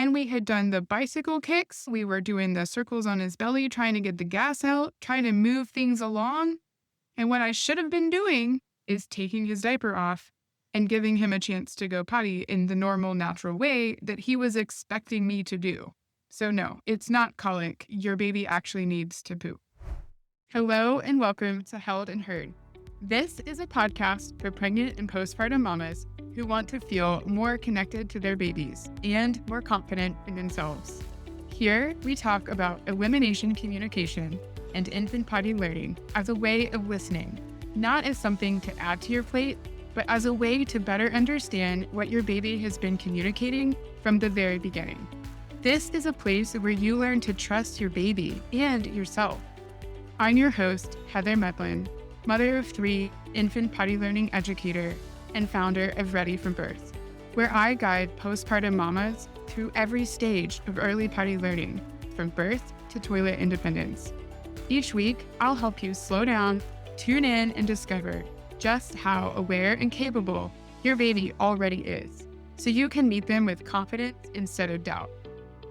Then we had done the bicycle kicks. We were doing the circles on his belly, trying to get the gas out, trying to move things along. And what I should have been doing is taking his diaper off and giving him a chance to go potty in the normal, natural way that he was expecting me to do. So no, it's not colic. Your baby actually needs to poop. Hello and welcome to Held and Heard. This is a podcast for pregnant and postpartum mamas who want to feel more connected to their babies and more confident in themselves. Here, we talk about elimination communication and infant potty learning as a way of listening, not as something to add to your plate, but as a way to better understand what your baby has been communicating from the very beginning. This is a place where you learn to trust your baby and yourself. I'm your host, Heather Medlin, mother of 3, infant potty learning educator, and founder of Ready from Birth, where I guide postpartum mamas through every stage of early potty learning, from birth to toilet independence. Each week, I'll help you slow down, tune in, and discover just how aware and capable your baby already is, so you can meet them with confidence instead of doubt.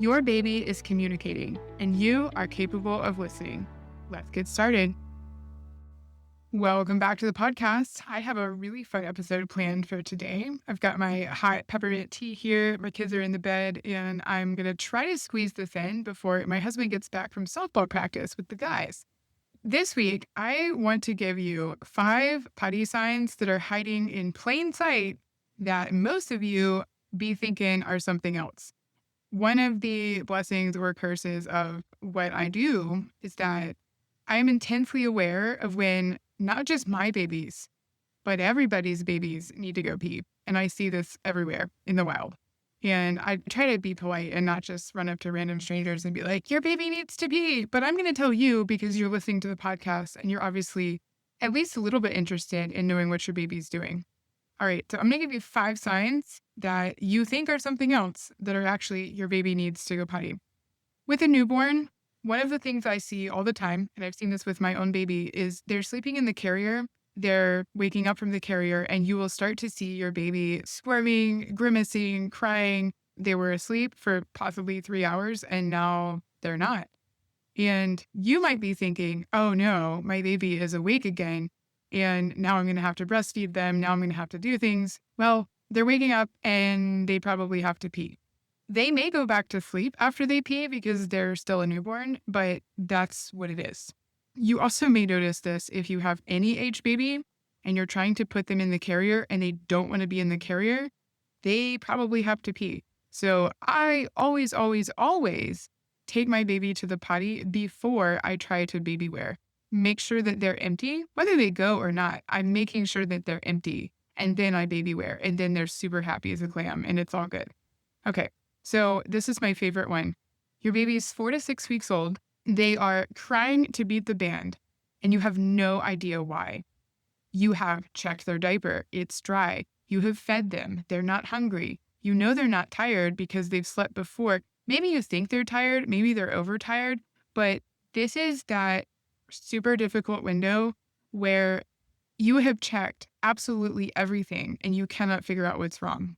Your baby is communicating, and you are capable of listening. Let's get started. Welcome back to the podcast. I have a really fun episode planned for today. I've got my hot peppermint tea here. My kids are in the bed, and I'm going to try to squeeze this in before my husband gets back from softball practice with the guys. This week, I want to give you 5 potty signs that are hiding in plain sight that most of you be thinking are something else. One of the blessings or curses of what I do is that I am intensely aware of when not just my babies, but everybody's babies need to go pee. And I see this everywhere in the wild. And I try to be polite and not just run up to random strangers and be like, your baby needs to pee. But I'm going to tell you because you're listening to the podcast and you're obviously at least a little bit interested in knowing what your baby's doing. All right, so I'm going to give you 5 signs that you think are something else that are actually your baby needs to go potty. With a newborn, one of the things I see all the time, and I've seen this with my own baby, is they're sleeping in the carrier, they're waking up from the carrier, and you will start to see your baby squirming, grimacing, crying. They were asleep for possibly 3 hours, and now they're not. And you might be thinking, oh no, my baby is awake again, and now I'm going to have to breastfeed them, now I'm going to have to do things. Well, they're waking up, and they probably have to pee. They may go back to sleep after they pee because they're still a newborn, but that's what it is. You also may notice this if you have any age baby and you're trying to put them in the carrier and they don't want to be in the carrier, they probably have to pee. So I always take my baby to the potty before I try to baby wear. Make sure that they're empty, whether they go or not. I'm making sure that they're empty and then I baby wear and then they're super happy as a clam and it's all good. Okay. So this is my favorite one. Your baby's 4 to 6 weeks old. They are crying to beat the band, and you have no idea why. You have checked their diaper. It's dry. You have fed them. They're not hungry. You know they're not tired because they've slept before. Maybe you think they're tired. Maybe they're overtired. But this is that super difficult window where you have checked absolutely everything, and you cannot figure out what's wrong.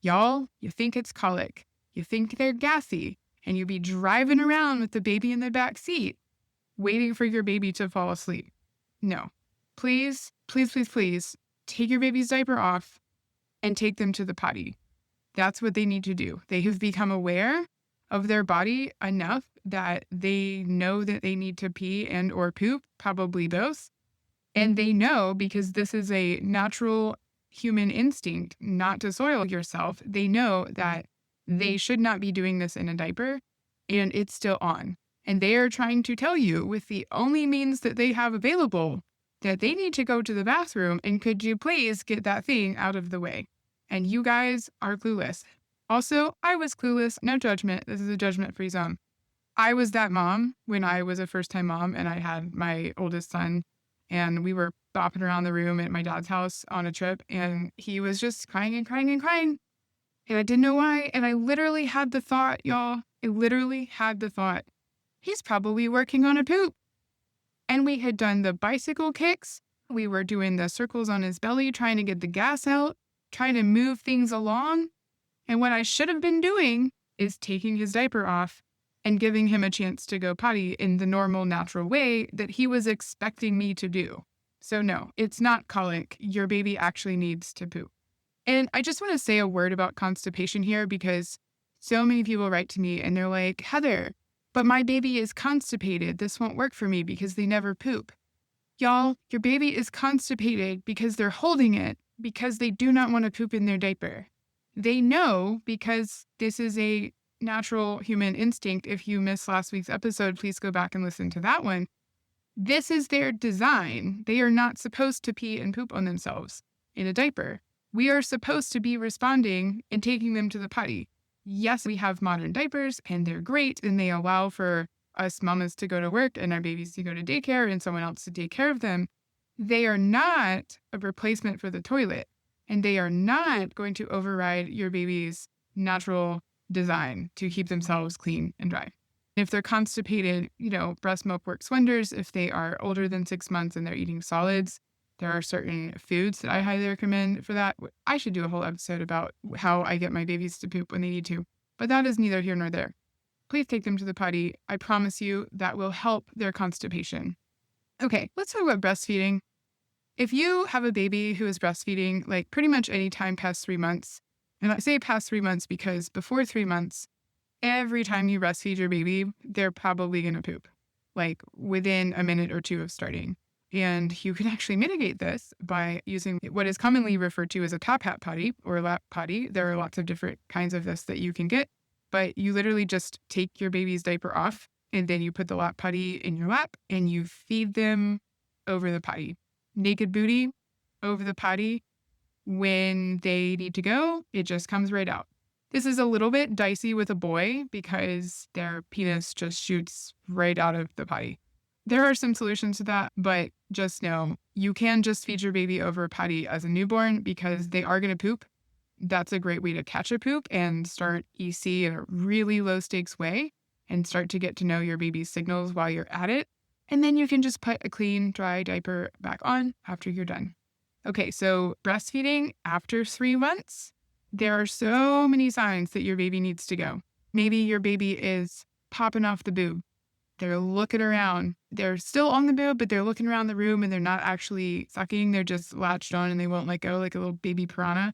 Y'all, you think it's colic. You think they're gassy, and you be driving around with the baby in the back seat, waiting for your baby to fall asleep. No. Please, please, please, please take your baby's diaper off and take them to the potty. That's what they need to do. They have become aware of their body enough that they know that they need to pee and or poop, probably both. And they know because this is a natural human instinct not to soil yourself. They know that they should not be doing this in a diaper, and it's still on. And they are trying to tell you with the only means that they have available that they need to go to the bathroom, and could you please get that thing out of the way? And you guys are clueless. Also, I was clueless. No judgment. This is a judgment-free zone. I was that mom when I was a first-time mom, and I had my oldest son, and we were bopping around the room at my dad's house on a trip, and he was just crying and crying and crying. And I didn't know why. And I literally had the thought, y'all. I literally had the thought, he's probably working on a poop. And we had done the bicycle kicks. We were doing the circles on his belly, trying to get the gas out, trying to move things along. And what I should have been doing is taking his diaper off and giving him a chance to go potty in the normal, natural way that he was expecting me to do. So no, it's not colic. Your baby actually needs to poop. And I just want to say a word about constipation here because so many people write to me and they're like, Heather, but my baby is constipated. This won't work for me because they never poop. Y'all, your baby is constipated because they're holding it because they do not want to poop in their diaper. They know because this is a natural human instinct. If you missed last week's episode, please go back and listen to that one. This is their design. They are not supposed to pee and poop on themselves in a diaper. We are supposed to be responding and taking them to the potty. Yes, we have modern diapers and they're great and they allow for us mamas to go to work and our babies to go to daycare and someone else to take care of them. They are not a replacement for the toilet and they are not going to override your baby's natural design to keep themselves clean and dry. If they're constipated, breast milk works wonders. If they are older than 6 months and they're eating solids, there are certain foods that I highly recommend for that. I should do a whole episode about how I get my babies to poop when they need to, but that is neither here nor there. Please take them to the potty. I promise you that will help their constipation. Okay, let's talk about breastfeeding. If you have a baby who is breastfeeding, like pretty much any time past 3 months, and I say past 3 months because before 3 months, every time you breastfeed your baby, they're probably going to poop, like within a minute or two of starting. And you can actually mitigate this by using what is commonly referred to as a top hat potty or lap potty. There are lots of different kinds of this that you can get, but you literally just take your baby's diaper off and then you put the lap potty in your lap and you feed them over the potty. Naked booty over the potty. When they need to go, it just comes right out. This is a little bit dicey with a boy because their penis just shoots right out of the potty. There are some solutions to that, but just know you can just feed your baby over a potty as a newborn because they are going to poop. That's a great way to catch a poop and start EC in a really low stakes way and start to get to know your baby's signals while you're at it. And then you can just put a clean, dry diaper back on after you're done. Okay, so breastfeeding after 3 months, there are so many signs that your baby needs to go. Maybe your baby is popping off the boob. They're looking around. They're still on the boob, but they're looking around the room and they're not actually sucking. They're just latched on and they won't let go like a little baby piranha.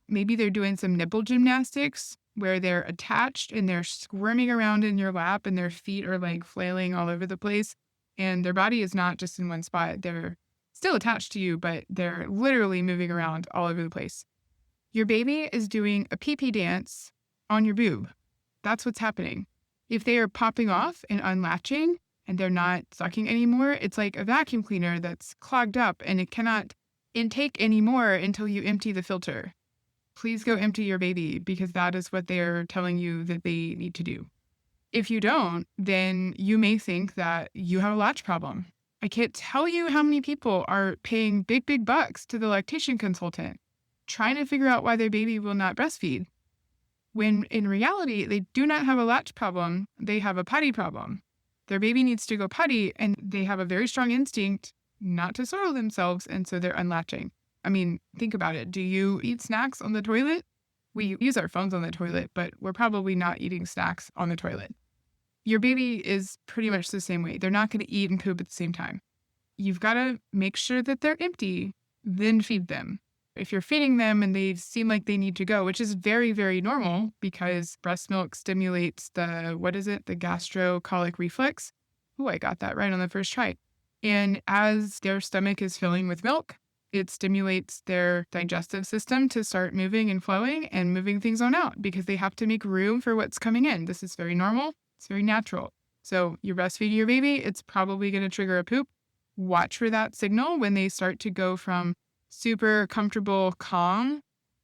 Maybe they're doing some nipple gymnastics where they're attached and they're squirming around in your lap and their feet are like flailing all over the place. And their body is not just in one spot. They're still attached to you, but they're literally moving around all over the place. Your baby is doing a pee-pee dance on your boob. That's what's happening. If they are popping off and unlatching and they're not sucking anymore, it's like a vacuum cleaner that's clogged up and it cannot intake anymore until you empty the filter. Please go empty your baby because that is what they're telling you that they need to do. If you don't, then you may think that you have a latch problem. I can't tell you how many people are paying big bucks to the lactation consultant trying to figure out why their baby will not breastfeed. When in reality, they do not have a latch problem, they have a potty problem. Their baby needs to go potty and they have a very strong instinct not to soil themselves, and so they're unlatching. I mean, think about it. Do you eat snacks on the toilet? We use our phones on the toilet, but we're probably not eating snacks on the toilet. Your baby is pretty much the same way. They're not going to eat and poop at the same time. You've got to make sure that they're empty, then feed them. If you're feeding them and they seem like they need to go, which is very, very normal because breast milk stimulates the gastro-colic reflex. Oh, I got that right on the first try. And as their stomach is filling with milk, it stimulates their digestive system to start moving and flowing and moving things on out because they have to make room for what's coming in. This is very normal. It's very natural. So you're breastfeeding your baby, it's probably going to trigger a poop. Watch for that signal when they start to go from super comfortable, calm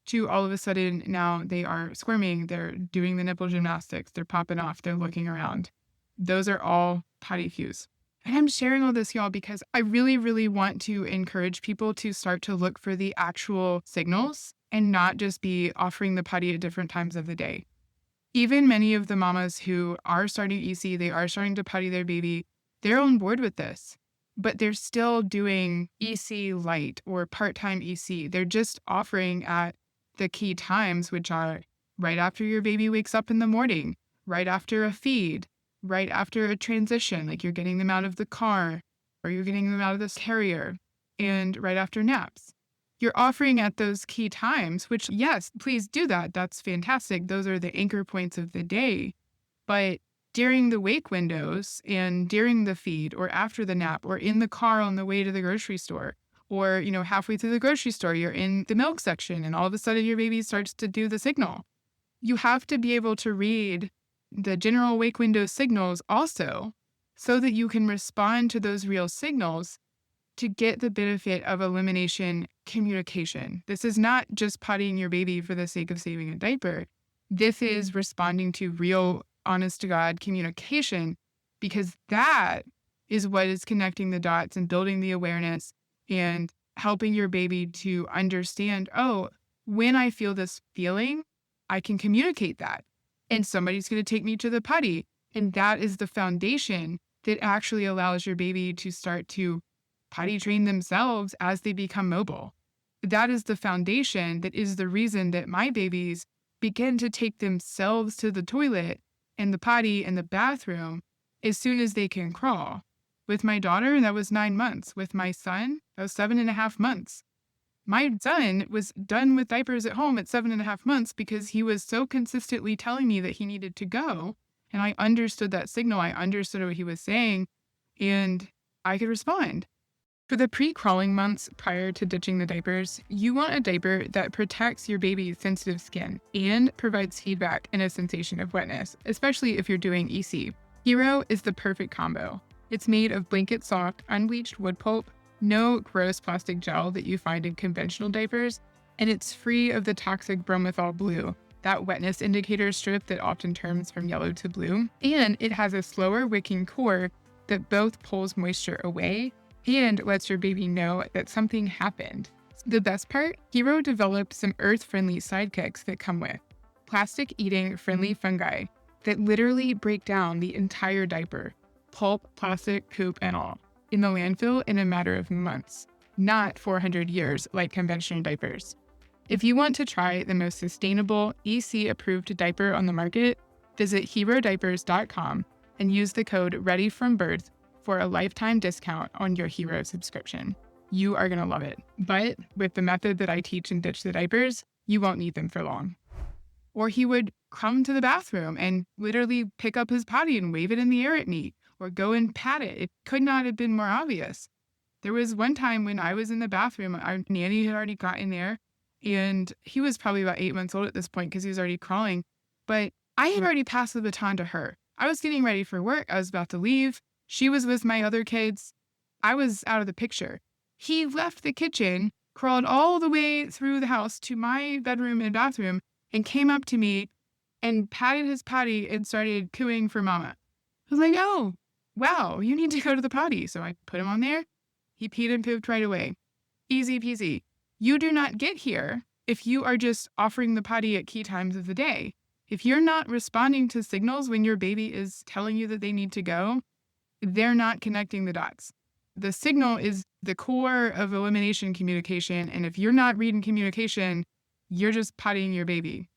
to all of a sudden now they are squirming, they're doing the nipple gymnastics, they're popping off, they're looking around. Those are all potty cues. And I'm sharing all this, y'all, because I really, really want to encourage people to start to look for the actual signals and not just be offering the potty at different times of the day. Even many of the mamas who are starting EC, they are starting to potty their baby, they're on board with this, but they're still doing EC light or part-time EC. They're just offering at the key times, which are right after your baby wakes up in the morning, right after a feed, right after a transition, like you're getting them out of the car or you're getting them out of this carrier, and right after naps. You're offering at those key times, which, yes, please do that. That's fantastic. Those are the anchor points of the day. But during the wake windows and during the feed or after the nap or in the car on the way to the grocery store, or, halfway through the grocery store, you're in the milk section and all of a sudden your baby starts to do the signal. You have to be able to read the general wake window signals also so that you can respond to those real signals to get the benefit of elimination communication. This is not just pottying your baby for the sake of saving a diaper. This is responding to real, honest to God communication, because that is what is connecting the dots and building the awareness and helping your baby to understand, oh, when I feel this feeling, I can communicate that. And somebody's going to take me to the potty. And that is the foundation that actually allows your baby to start to potty train themselves as they become mobile. That is the foundation that is the reason that my babies begin to take themselves to the toilet and the potty and the bathroom as soon as they can crawl. With my daughter, that was 9 months. With my son, that was 7.5 months. My son was done with diapers at home at 7.5 months because he was so consistently telling me that he needed to go. And I understood that signal. I understood what he was saying, and I could respond. For the pre-crawling months prior to ditching the diapers, you want a diaper that protects your baby's sensitive skin and provides feedback and a sensation of wetness, especially if you're doing EC. Hero is the perfect combo. It's made of blanket soft, unbleached wood pulp, no gross plastic gel that you find in conventional diapers, and it's free of the toxic bromothol blue, that wetness indicator strip that often turns from yellow to blue. And it has a slower wicking core that both pulls moisture away and lets your baby know that something happened. The best part, Hero developed some earth-friendly sidekicks that come with plastic-eating friendly fungi that literally break down the entire diaper, pulp, plastic, poop, and all, in the landfill in a matter of months, not 400 years like conventional diapers. If you want to try the most sustainable, EC-approved diaper on the market, visit herodiapers.com and use the code READYFROMBIRTH for a lifetime discount on your Hero subscription. You are going to love it. But with the method that I teach in Ditch the Diapers, you won't need them for long. Or he would come to the bathroom and literally pick up his potty and wave it in the air at me, or go and pat it. It could not have been more obvious. There was one time when I was in the bathroom, our nanny had already gotten there, and he was probably about 8 months old at this point because he was already crawling. But I had already passed the baton to her. I was getting ready for work. I was about to leave. She was with my other kids. I was out of the picture. He left the kitchen, crawled all the way through the house to my bedroom and bathroom, and came up to me and patted his potty and started cooing for mama. I was like, oh, wow, you need to go to the potty. So I put him on there. He peed and pooped right away. Easy peasy. You do not get here if you are just offering the potty at key times of the day. If you're not responding to signals when your baby is telling you that they need to go, they're not connecting the dots. The signal is the core of elimination communication. And if you're not reading communication, you're just pottying your baby.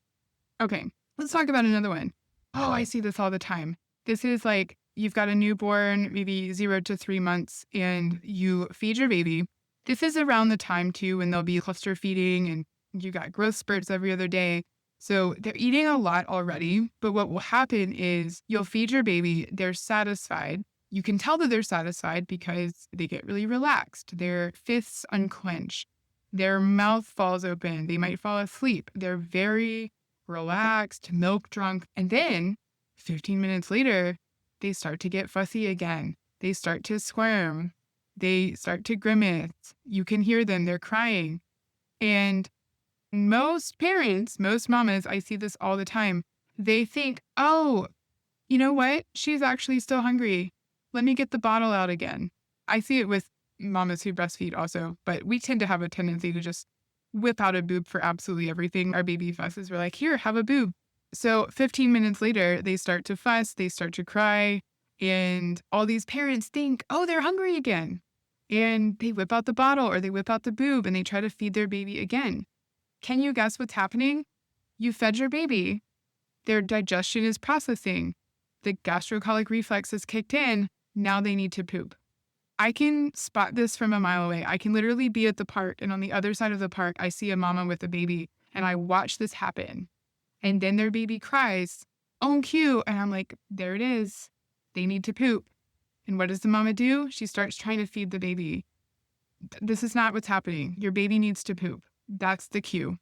Okay, let's talk about another one. Oh, I see this all the time. This is like you've got a newborn, maybe 0 to 3 months, and you feed your baby. This is around the time too when they'll be cluster feeding and you got growth spurts every other day. So they're eating a lot already, but what will happen is you'll feed your baby, they're satisfied. You can tell that they're satisfied because they get really relaxed. Their fists unclench. Their mouth falls open. They might fall asleep. They're very relaxed, milk drunk. And then 15 minutes later, they start to get fussy again. They start to squirm. They start to grimace. You can hear them. They're crying. And most parents, most mamas, I see this all the time. They think, oh, you know what? She's actually still hungry. Let me get the bottle out again. I see it with mamas who breastfeed also, but we tend to have a tendency to just whip out a boob for absolutely everything. Our baby fusses. We're like, here, have a boob. So 15 minutes later, they start to fuss, they start to cry, and all these parents think, oh, they're hungry again. And they whip out the bottle or they whip out the boob and they try to feed their baby again. Can you guess what's happening? You fed your baby. Their digestion is processing. The gastrocolic reflex has kicked in. Now they need to poop. I can spot this from a mile away. I can literally be at the park, and on the other side of the park, I see a mama with a baby, and I watch this happen. And then their baby cries, "Oh, cute." And I'm like, there it is. They need to poop. And what does the mama do? She starts trying to feed the baby. This is not what's happening. Your baby needs to poop. That's the cue.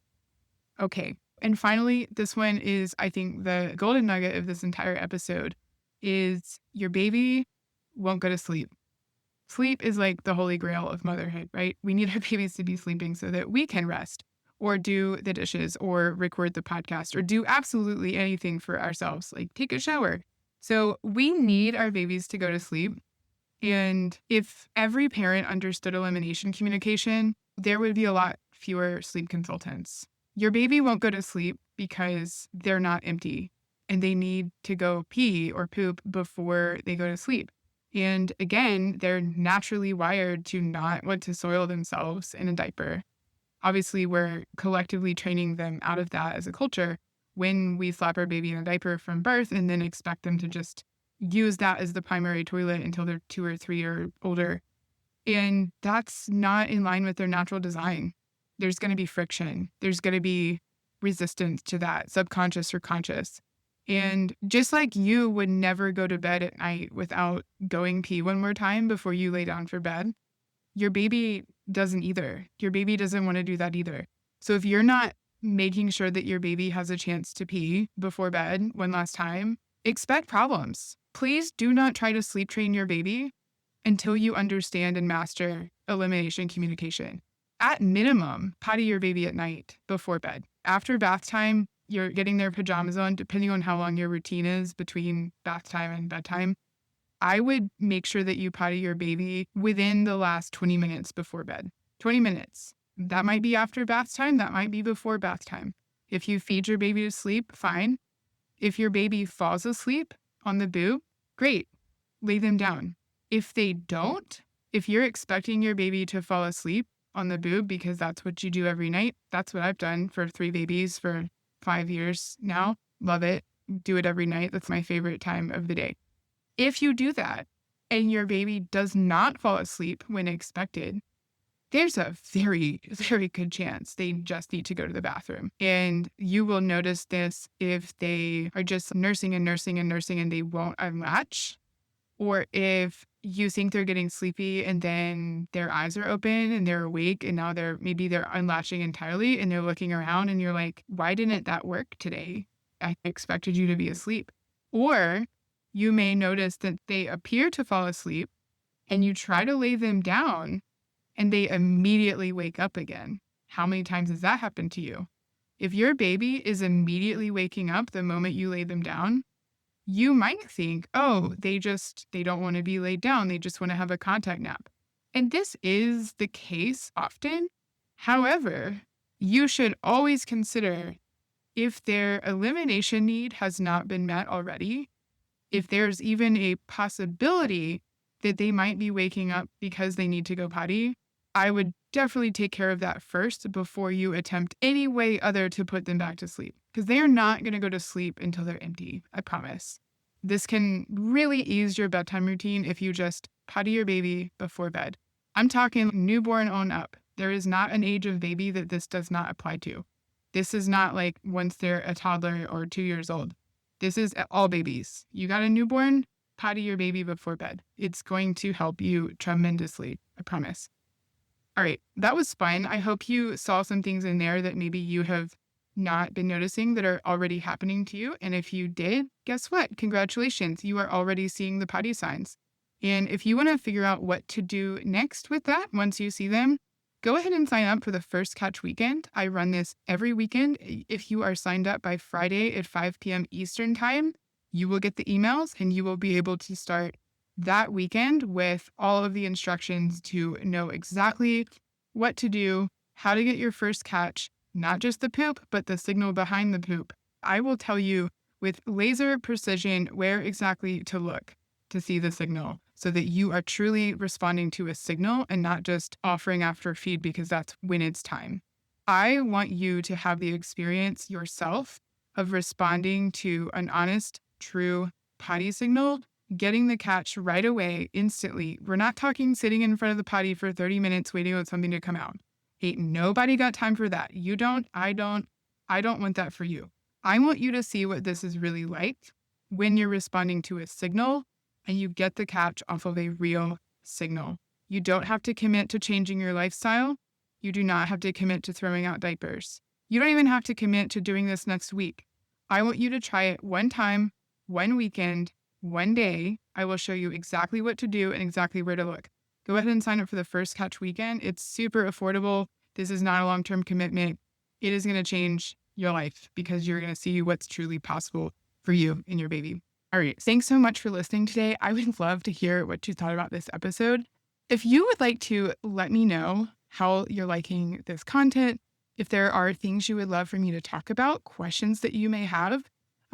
Okay. And finally, this one is, I think, the golden nugget of this entire episode is your baby won't go to sleep. Sleep is like the holy grail of motherhood, right? We need our babies to be sleeping so that we can rest or do the dishes or record the podcast or do absolutely anything for ourselves, like take a shower. So we need our babies to go to sleep. And if every parent understood elimination communication, there would be a lot fewer sleep consultants. Your baby won't go to sleep because they're not empty and they need to go pee or poop before they go to sleep. And again, they're naturally wired to not want to soil themselves in a diaper. Obviously, we're collectively training them out of that as a culture when we slap our baby in a diaper from birth and then expect them to just use that as the primary toilet until they're 2 or 3 or older. And that's not in line with their natural design. There's going to be friction. There's going to be resistance to that, subconscious or conscious. And just like you would never go to bed at night without going pee one more time before you lay down for bed, your baby doesn't either. Your baby doesn't want to do that either. So if you're not making sure that your baby has a chance to pee before bed one last time, expect problems. Please do not try to sleep train your baby until you understand and master elimination communication. At minimum, potty your baby at night before bed. After bath time, you're getting their pajamas on, depending on how long your routine is between bath time and bedtime. I would make sure that you potty your baby within the last 20 minutes before bed. 20 minutes. That might be after bath time. That might be before bath time. If you feed your baby to sleep, fine. If your baby falls asleep on the boob, great. Lay them down. If they don't, if you're expecting your baby to fall asleep on the boob because that's what you do every night, that's what I've done for 3 babies for 5 years now. Love it. Do it every night. That's my favorite time of the day. If you do that and your baby does not fall asleep when expected, there's a very, very good chance they just need to go to the bathroom. And you will notice this if they are just nursing and nursing and nursing and they won't unlatch, or if you think they're getting sleepy and then their eyes are open and they're awake and now they're unlatching entirely and they're looking around and you're like, why didn't that work today? I expected you to be asleep. Or you may notice that they appear to fall asleep and you try to lay them down and they immediately wake up again. How many times has that happened to you? If your baby is immediately waking up the moment you lay them down, you might think, oh, they don't want to be laid down. They just want to have a contact nap. And this is the case often. However, you should always consider if their elimination need has not been met already, if there's even a possibility that they might be waking up because they need to go potty, I would definitely take care of that first before you attempt any way other to put them back to sleep. Because they are not going to go to sleep until they're empty, I promise. This can really ease your bedtime routine if you just potty your baby before bed. I'm talking newborn on up. There is not an age of baby that this does not apply to. This is not like once they're a toddler or 2 years old. This is all babies. You got a newborn, potty your baby before bed. It's going to help you tremendously, I promise. All right, that was fun. I hope you saw some things in there that maybe you have not been noticing that are already happening to you. And if you did, guess what? Congratulations. You are already seeing the potty signs. And if you want to figure out what to do next with that, once you see them, go ahead and sign up for the First Catch Weekend. I run this every weekend. If you are signed up by Friday at 5 p.m. Eastern Time, you will get the emails and you will be able to start that weekend with all of the instructions to know exactly what to do, how to get your first catch, not just the poop, but the signal behind the poop. I will tell you with laser precision where exactly to look to see the signal so that you are truly responding to a signal and not just offering after feed because that's when it's time. I want you to have the experience yourself of responding to an honest, true potty signal, getting the catch right away, instantly. We're not talking sitting in front of the potty for 30 minutes waiting on something to come out. Ain't nobody got time for that. You don't, I don't want that for you. I want you to see what this is really like when you're responding to a signal and you get the catch off of a real signal. You don't have to commit to changing your lifestyle. You do not have to commit to throwing out diapers. You don't even have to commit to doing this next week. I want you to try it one time, one weekend, one day. I will show you exactly what to do and exactly where to look. Go ahead and sign up for the first catch weekend. It's super affordable. This is not a long-term commitment. It is going to change your life because you're going to see what's truly possible for you and your baby. All right. Thanks so much for listening today. I would love to hear what you thought about this episode. If you would like to let me know how you're liking this content, if there are things you would love for me to talk about, questions that you may have,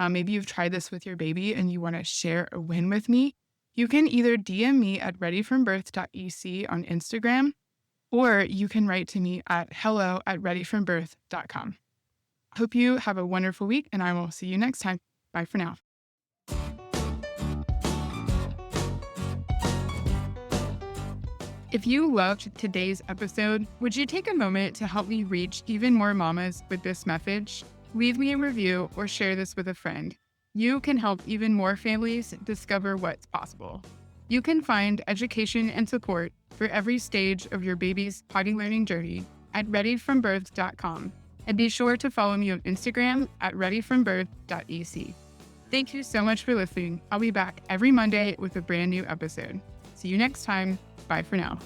maybe you've tried this with your baby and you want to share a win with me, you can either DM me at readyfrombirth.ec on Instagram, or you can write to me at hello@readyfrombirth.com. Hope you have a wonderful week, and I will see you next time. Bye for now. If you loved today's episode, would you take a moment to help me reach even more mamas with this message? Leave me a review or share this with a friend. You can help even more families discover what's possible. You can find education and support for every stage of your baby's potty learning journey at readyfrombirth.com. And be sure to follow me on Instagram at readyfrombirth.ec. Thank you so much for listening. I'll be back every Monday with a brand new episode. See you next time. Bye for now.